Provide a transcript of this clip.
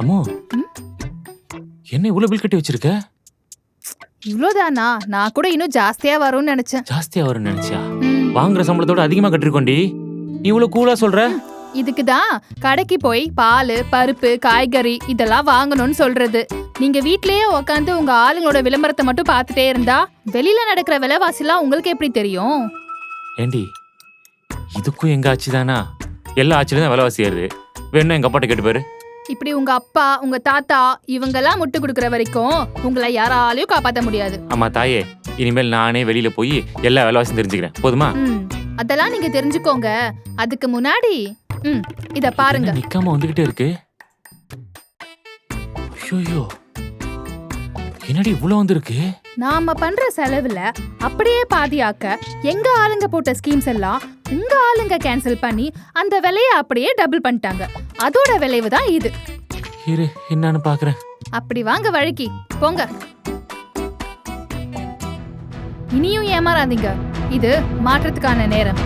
அம்மோ, என்ன இவ்வளவு பில் கட்டி வச்சிருக்க? இவ்வளவுதானா? நான் கூட இன்னும் ஜாஸ்தியா வரும்னு நினைச்சேன். ஜாஸ்தியா வரும்னு நினைச்சியா? வாங்குற சம்பளத்தோட அதிகமா கட்டிருக்கோண்டி. நீ இவ்வளவு கூலா சொல்ற? இதுக்குதான் கடைக்கு போய் பால், பருப்பு, காய்கறி இதெல்லாம் வாங்கணும்னு சொல்றது. நீங்க வீட்லயே உட்காந்து உங்க ஆளுங்களோட விளம்பரத்தை மட்டும் பார்த்துட்டே இருந்தா வெளியில நடக்கிற விலைவாசிலாம் உங்களுக்கு எப்படி தெரியும்? ஏண்டி, இதுக்கும் எங்க ஆட்சி தானா? எல்லா ஆட்சியிலும் தான் விலைவாசி ஏறுது. வேணும் எங்க அப்பாட்ட கேட்டு பாரு. இப்படி உங்க அப்பா, உங்க தாத்தா இவங்கெல்லாம் முட்டு கொடுக்கற வரைக்கும் உங்களை யாராலையும் காப்பாத்த முடியாது. ஆமா தாயே, இனிமேல் நானே வெளியில போய் எல்லா விலைவாசியும் தெரிஞ்சுக்கிறேன். போதுமா? அதெல்லாம் நீங்க தெரிஞ்சுக்கோங்க. அதுக்கு முன்னாடி இத பாருங்க. நிக்காம வந்துகிட்டே இருக்கு. ஐயோ, என்னடி இவ்வளவு வந்திருக்கு? நாம பண்ற செலவுல அப்படியே பாதியாக்க எங்க ஆளுங்க போட்ட ஸ்கீம்ஸ் எல்லாம் உங்க ஆளுங்க கேன்சல் பண்ணி அந்த விலையை அப்படியே டபுள் பண்ணிட்டாங்க. அதோட விளைவு தான் இது. இரு, என்னன்னு பாக்குறேன். அப்படி வாங்க வழுக்கி போங்க. இனியும் ஏமாறாதீங்க. இது மாற்றத்துக்கான நேரம்.